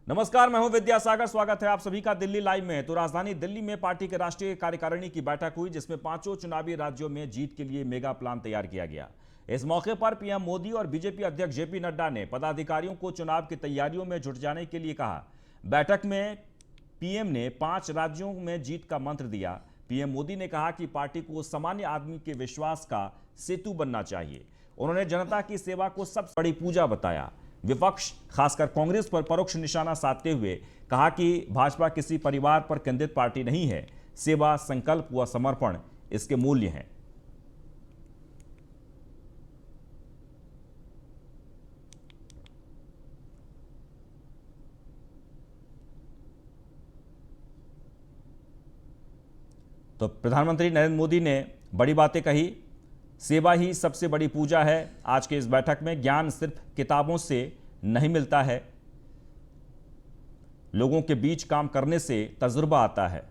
नमस्कार, मैं हूं विद्यासागर। स्वागत है आप सभी का दिल्ली लाइव में। तो राजधानी दिल्ली में पार्टी के राष्ट्रीय कार्यकारिणी की बैठक हुई, जिसमें पांचों चुनावी राज्यों में जीत के लिए मेगा प्लान तैयार किया गया। इस मौके पर पीएम मोदी और बीजेपी अध्यक्ष जेपी नड्डा ने पदाधिकारियों को चुनाव की तैयारियों में जुट जाने के लिए कहा। बैठक में पीएम ने 5 राज्यों में जीत का मंत्र दिया। पीएम मोदी ने कहा कि पार्टी को सामान्य आदमी के विश्वास का सेतु बनना चाहिए। उन्होंने जनता की सेवा को सबसे बड़ी पूजा बताया। विपक्ष खासकर कांग्रेस पर परोक्ष निशाना साधते हुए कहा कि भाजपा किसी परिवार पर केंद्रित पार्टी नहीं है, सेवा, संकल्प व समर्पण इसके मूल्य हैं। तो प्रधानमंत्री नरेंद्र मोदी ने बड़ी बातें कही। सेवा ही सबसे बड़ी पूजा है। आज के इस बैठक में ज्ञान सिर्फ किताबों से नहीं मिलता है, लोगों के बीच काम करने से तजुर्बा आता है।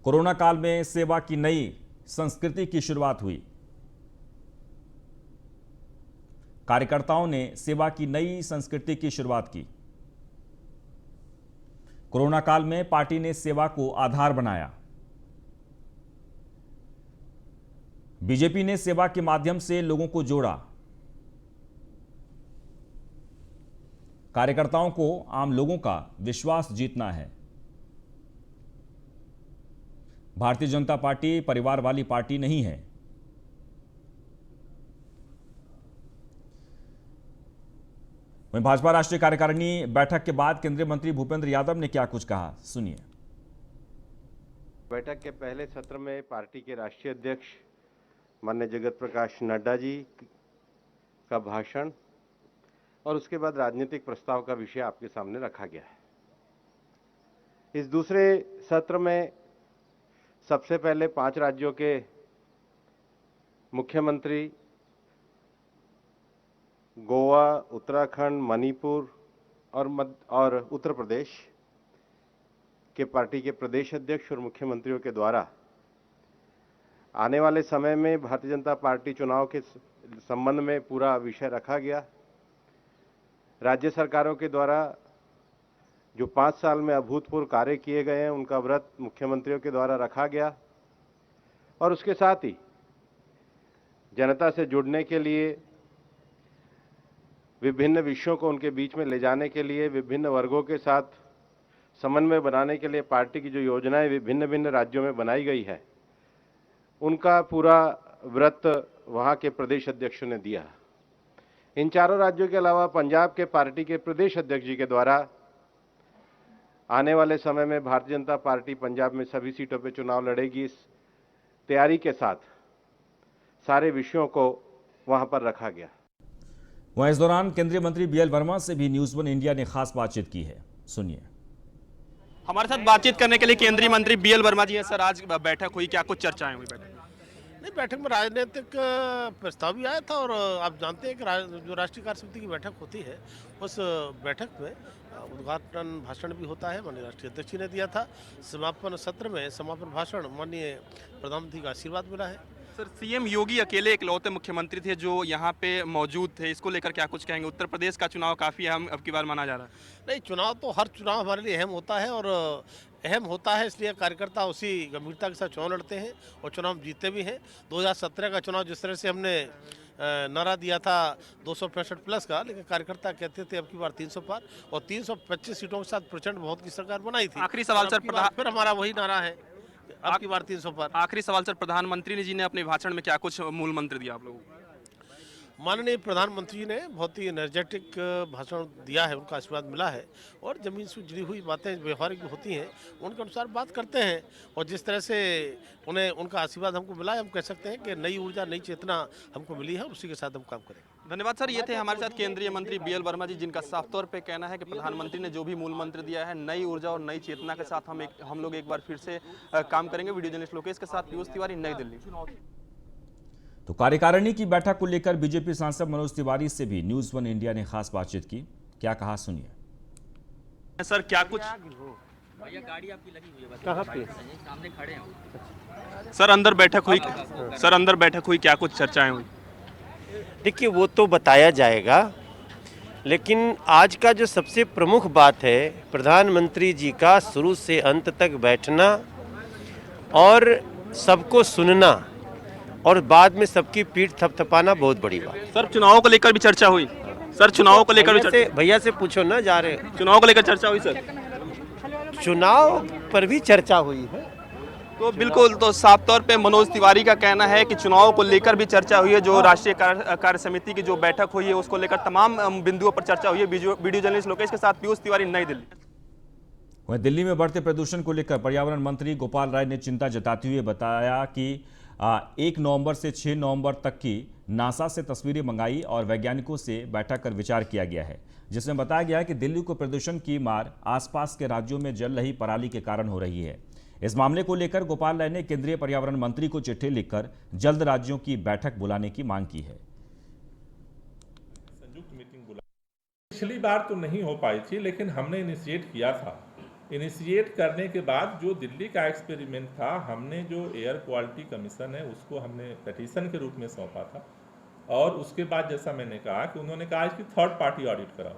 कोरोना काल में सेवा की नई संस्कृति की शुरुआत हुई। कार्यकर्ताओं ने सेवा की नई संस्कृति की शुरुआत की। कोरोना काल में पार्टी ने सेवा को आधार बनाया। बीजेपी ने सेवा के माध्यम से लोगों को जोड़ा। कार्यकर्ताओं को आम लोगों का विश्वास जीतना है। भारतीय जनता पार्टी परिवार वाली पार्टी नहीं है। वहीं भाजपा राष्ट्रीय कार्यकारिणी बैठक के बाद केंद्रीय मंत्री भूपेंद्र यादव ने क्या कुछ कहा, सुनिए। बैठक के पहले सत्र में पार्टी के राष्ट्रीय अध्यक्ष माननीय जगत प्रकाश नड्डा जी का भाषण और उसके बाद राजनीतिक प्रस्ताव का विषय आपके सामने रखा गया है। इस दूसरे सत्र में सबसे पहले 5 राज्यों के मुख्यमंत्री गोवा, उत्तराखंड, मणिपुर और उत्तर प्रदेश के पार्टी के प्रदेश अध्यक्ष और मुख्यमंत्रियों के द्वारा आने वाले समय में भारतीय जनता पार्टी चुनाव के संबंध में पूरा विषय रखा गया। राज्य सरकारों के द्वारा जो 5 साल में अभूतपूर्व कार्य किए गए हैं, उनका व्रत मुख्यमंत्रियों के द्वारा रखा गया और उसके साथ ही जनता से जुड़ने के लिए, विभिन्न विषयों को उनके बीच में ले जाने के लिए, विभिन्न वर्गों के साथ समन्वय बनाने के लिए पार्टी की जो योजनाएं विभिन्न भिन्न राज्यों में बनाई गई है, उनका पूरा व्रत वहां के प्रदेश अध्यक्ष ने दिया। इन 4 राज्यों के अलावा पंजाब के पार्टी के प्रदेश अध्यक्ष जी के द्वारा आने वाले समय में भारतीय जनता पार्टी पंजाब में सभी सीटों पर चुनाव लड़ेगी, इस तैयारी के साथ सारे विषयों को वहां पर रखा गया। वहीं इस दौरान केंद्रीय मंत्री बीएल वर्मा से भी न्यूज़ 1 इंडिया ने खास बातचीत की है, सुनिए। हमारे साथ बातचीत करने के लिए केंद्रीय मंत्री बीएल वर्मा जी हैं। सर, आज बैठक हुई, क्या कुछ चर्चाएं हुई बैठक? नहीं, बैठक में राजनीतिक प्रस्ताव भी आया था और आप जानते हैं कि जो राष्ट्रीय कार्य समिति की बैठक होती है, उस बैठक में उद्घाटन भाषण भी होता है, माननीय राष्ट्रीय अध्यक्ष जी ने दिया था। समापन सत्र में समापन भाषण माननीय प्रधानमंत्री का आशीर्वाद मिला है। सर, सीएम योगी अकेले इकलौते मुख्यमंत्री थे जो यहाँ पे मौजूद थे, इसको लेकर क्या कुछ कहेंगे? उत्तर प्रदेश का चुनाव काफ़ी अहम अब की बार माना जा रहा है। नहीं, चुनाव तो हर चुनाव हमारे लिए अहम होता है और अहम होता है, इसलिए कार्यकर्ता उसी गंभीरता के साथ चुनाव लड़ते हैं और चुनाव जीतते भी हैं। 2017 का चुनाव जिस तरह से हमने नारा दिया था 265 प्लस का, लेकिन कार्यकर्ता कहते थे अब की बार 300 पार और 325 सीटों के साथ प्रचंड बहुत की सरकार बनाई थी। आखिरी सवाल सर, फिर हमारा वही नारा है, अब की बार 300 पार। आखिरी सवाल सर, प्रधानमंत्री जी ने अपने भाषण में क्या कुछ मूल मंत्र दिया आप लोगों को? माननीय प्रधानमंत्री ने बहुत ही एनर्जेटिक भाषण दिया है, उनका आशीर्वाद मिला है और ज़मीन से जुड़ी हुई बातें व्यवहारिक होती हैं, उनके अनुसार बात करते हैं और जिस तरह से उन्हें उनका आशीर्वाद हमको मिला है, हम कह सकते हैं कि नई ऊर्जा, नई चेतना हमको मिली है और उसी के साथ हम काम करेंगे। धन्यवाद सर। ये थे हमारे साथ केंद्रीय मंत्री बीएल वर्मा जी, जिनका साफ तौर पे कहना है कि प्रधानमंत्री ने जो भी मूल मंत्र दिया है, नई ऊर्जा और नई चेतना के साथ हम लोग एक बार फिर से काम करेंगे। वीडियो जर्नलिस्ट लोकेश के साथ पीयूष तिवारी, नई दिल्ली। तो कार्यकारिणी की बैठक को लेकर बीजेपी सांसद मनोज तिवारी से भी न्यूज़ 1 इंडिया ने खास बातचीत की। क्या कहा, सुनिए। सर, क्या कुछ गाड़ी आपकी लगी हुई है, कहाँ पे? सामने खड़े हैं। सर, अंदर बैठक हुई, क्या कुछ चर्चाएं हुई? देखिए, वो तो बताया जाएगा, लेकिन आज का जो सबसे प्रमुख बात है, प्रधानमंत्री जी का शुरू से अंत तक बैठना और सबको सुनना और बाद में सबकी पीठ थपथपाना बहुत बड़ी बात। सर चुनावों को लेकर भी चर्चा हुई। सर चुनावों को लेकर भी भैया से पूछो ना, जा रहे चुनाव को लेकर चर्चा हुई सर। चुनाव पर भी चर्चा हुई है। तो बिल्कुल, तो साफ तौर पे मनोज तिवारी का कहना है कि चुनाव को लेकर भी चर्चा हुई है। जो राष्ट्रीय कार्य समिति की जो बैठक हुई है उसको लेकर तमाम बिंदुओं पर चर्चा हुई है। वीडियो जर्नलिस्ट लोकेश के साथ पीयूष तिवारी, नई दिल्ली। वहीं दिल्ली में बढ़ते प्रदूषण को लेकर पर्यावरण मंत्री गोपाल राय ने चिंता जताते हुए बताया कि 1 नवंबर से 6 नवंबर तक की नासा से तस्वीरें मंगाई और वैज्ञानिकों से बैठक कर विचार किया गया है, जिसमें बताया गया है कि दिल्ली को प्रदूषण की मार आसपास के राज्यों में जल रही पराली के कारण हो रही है। इस मामले को लेकर गोपाल राय ने केंद्रीय पर्यावरण मंत्री को चिट्ठी लिखकर जल्द राज्यों की बैठक बुलाने की मांग की है। संयुक्त मीटिंग बुलाई, पिछली बार तो नहीं हो पाई थी, लेकिन हमने इनिशिएट किया था। इनिशिएट करने के बाद जो दिल्ली का एक्सपेरिमेंट था, हमने जो एयर क्वालिटी कमीशन है उसको हमने पिटीशन के रूप में सौंपा था। और उसके बाद जैसा मैंने कहा कि उन्होंने कहा इसकी थर्ड पार्टी ऑडिट कराओ।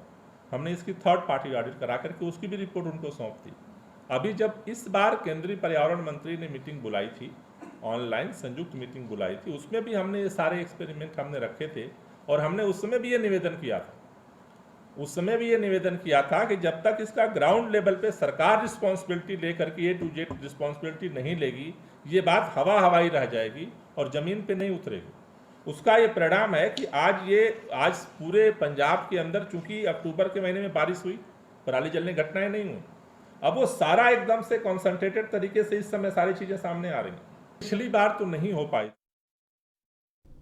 हमने इसकी थर्ड पार्टी ऑडिट करा करके उसकी भी रिपोर्ट उनको सौंप दी। अभी जब इस बार केंद्रीय पर्यावरण मंत्री ने मीटिंग बुलाई थी, ऑनलाइन संयुक्त मीटिंग बुलाई थी, उसमें भी हमने ये सारे एक्सपेरिमेंट हमने रखे थे और हमने उस समय भी ये निवेदन किया था। उस समय भी ये निवेदन किया था कि जब तक इसका ग्राउंड लेवल पे सरकार रिस्पॉन्सिबिलिटी लेकर के A to Z रिस्पॉन्सिबिलिटी नहीं लेगी, ये बात हवाई रह जाएगी और जमीन पे नहीं उतरेगी। उसका ये परिणाम है कि आज पूरे पंजाब के अंदर, चूंकि अक्टूबर के महीने में बारिश हुई, पराली जलने घटनाएं नहीं हुई, अब वो सारा एकदम से कॉन्सेंट्रेटेड तरीके से इस समय सारी चीजें सामने आ रही हैं। पिछली बार तो नहीं हो पाई।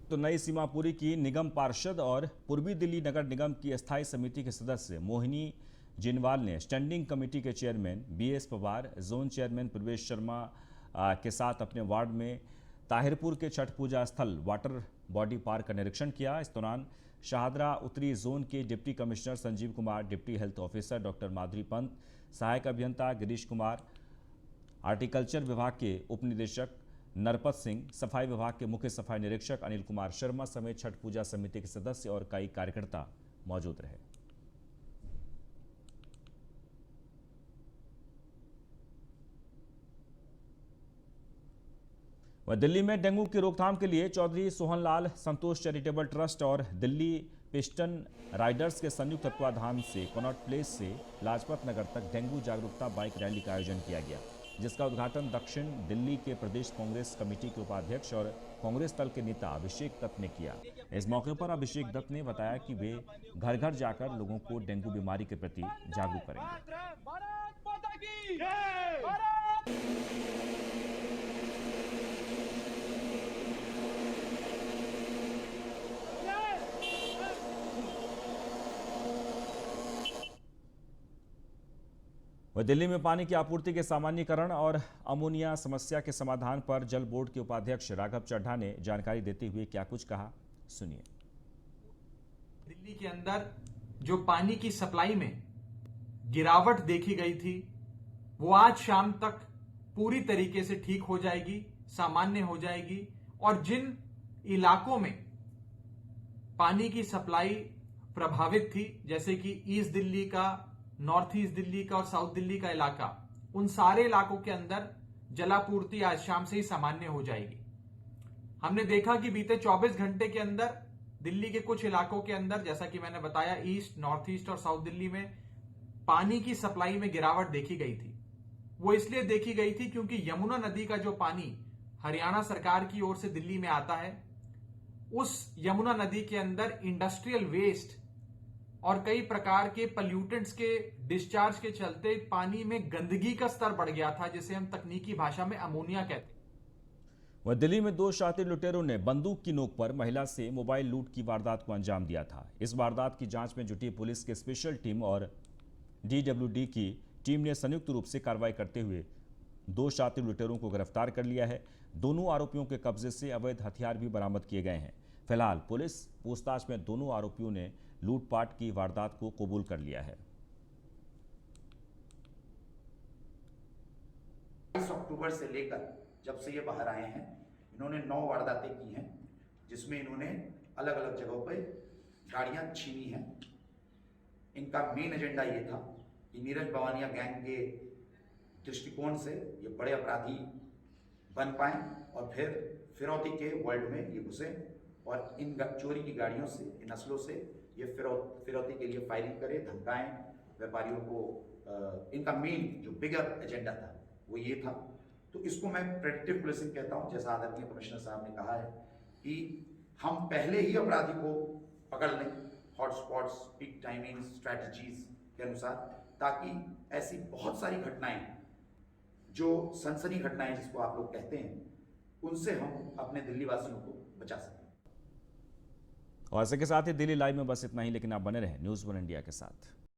तो नई सीमापुरी की निगम पार्षद और पूर्वी दिल्ली नगर निगम की स्थायी समिति के सदस्य मोहिनी जिनवाल ने स्टैंडिंग कमेटी के chairman BS Pawar, zone chairman प्रवेश शर्मा के साथ अपने वार्ड में ताहिरपुर के छठ पूजा स्थल वाटर बॉडी पार्क का निरीक्षण किया। इस दौरान शाहदरा उत्तरी जोन के deputy commissioner Sanjeev Kumar, deputy health officer doctor Madhuri Pant, सहायक अभियंता गिरीश कुमार, हार्टिकल्चर विभाग के उप निदेशक नरपत सिंह, सफाई विभाग के मुख्य सफाई निरीक्षक अनिल कुमार शर्मा समेत छठ पूजा समिति के सदस्य और कई कार्यकर्ता मौजूद रहे। वह दिल्ली में डेंगू की रोकथाम के लिए चौधरी सोहनलाल संतोष चैरिटेबल ट्रस्ट और दिल्ली पिस्टन राइडर्स के संयुक्त तत्वाधान से कनॉट प्लेस से लाजपत नगर तक डेंगू जागरूकता बाइक रैली का आयोजन किया गया, जिसका उद्घाटन दक्षिण दिल्ली के प्रदेश कांग्रेस कमेटी के उपाध्यक्ष और कांग्रेस दल के नेता अभिषेक दत्त ने किया। इस मौके पर अभिषेक दत्त ने बताया कि वे घर घर जाकर लोगों को डेंगू बीमारी के प्रति जागरूक करेंगे। वह दिल्ली में पानी की आपूर्ति के सामान्यीकरण और अमोनिया समस्या के समाधान पर जल बोर्ड के उपाध्यक्ष राघव चड्ढा ने जानकारी देते हुए क्या कुछ कहा, सुनिए। दिल्ली के अंदर जो पानी की सप्लाई में गिरावट देखी गई थी, वो आज शाम तक पूरी तरीके से ठीक हो जाएगी, सामान्य हो जाएगी। और जिन इलाकों में पानी की सप्लाई प्रभावित थी, जैसे कि ईस्ट दिल्ली का, नॉर्थ ईस्ट दिल्ली का और साउथ दिल्ली का इलाका, उन सारे इलाकों के अंदर जलापूर्ति आज शाम से ही सामान्य हो जाएगी। हमने देखा कि बीते 24 घंटे के अंदर दिल्ली के कुछ इलाकों के अंदर, जैसा कि मैंने बताया, ईस्ट, नॉर्थ ईस्ट और साउथ दिल्ली में पानी की सप्लाई में गिरावट देखी गई थी। वो इसलिए देखी गई थी क्योंकि यमुना नदी का जो पानी हरियाणा सरकार की ओर से दिल्ली में आता है, उस यमुना नदी के अंदर इंडस्ट्रियल वेस्ट और कई प्रकार के पल्यूटेंट्स के डिस्चार्ज के चलते पानी में गंदगी का स्तर बढ़ गया था, जिसे हम तकनीकी भाषा में अमोनिया कहते हैं। वह दिल्ली में 2 शातिर लुटेरों ने बंदूक की नोक पर महिला से मोबाइल लूट की वारदात को अंजाम दिया था। इस वारदात की जांच में जुटी पुलिस की स्पेशल टीम और DWD की टीम ने संयुक्त रूप से कार्रवाई करते हुए 2 शातिर लुटेरों को गिरफ्तार कर लिया है। दोनों आरोपियों के कब्जे से अवैध हथियार भी बरामद किए गए हैं। फिलहाल पुलिस पूछताछ में दोनों आरोपियों ने लूटपाट की वारदात को कबूल कर लिया है। 22 अक्टूबर से लेकर जब से ये बाहर आए हैं, इन्होंने 9 वारदातें की हैं, जिसमें इन्होंने अलग अलग जगहों पर गाड़ियां छीनी हैं। इनका मेन एजेंडा ये था कि नीरज बवानिया गैंग के दृष्टिकोण से ये बड़े अपराधी बन पाए और फिर फिरौती के वर्ल्ड में ये घुसे और इन चोरी की गाड़ियों से, इन असलों से ये फिरौती के लिए फायरिंग करे, धमकाएं व्यापारियों को। इनका मेन जो बिगर एजेंडा था वो ये था। तो इसको मैं प्रेडिक्टिव पुलिसिंग कहता हूँ, जैसा आदरणीय कमिश्नर साहब ने कहा है कि हम पहले ही अपराधी को पकड़ लें हॉटस्पॉट्स, पीक टाइमिंग स्ट्रैटेजीज के अनुसार, ताकि ऐसी बहुत सारी घटनाएं जो सनसनी घटनाएं जिसको आप लोग कहते हैं, उनसे हम अपने दिल्ली वासियों को बचा सकें। और इसी के साथ ही दिल्ली लाइव में बस इतना ही, लेकिन आप बने रहें न्यूज़ 1 इंडिया के साथ।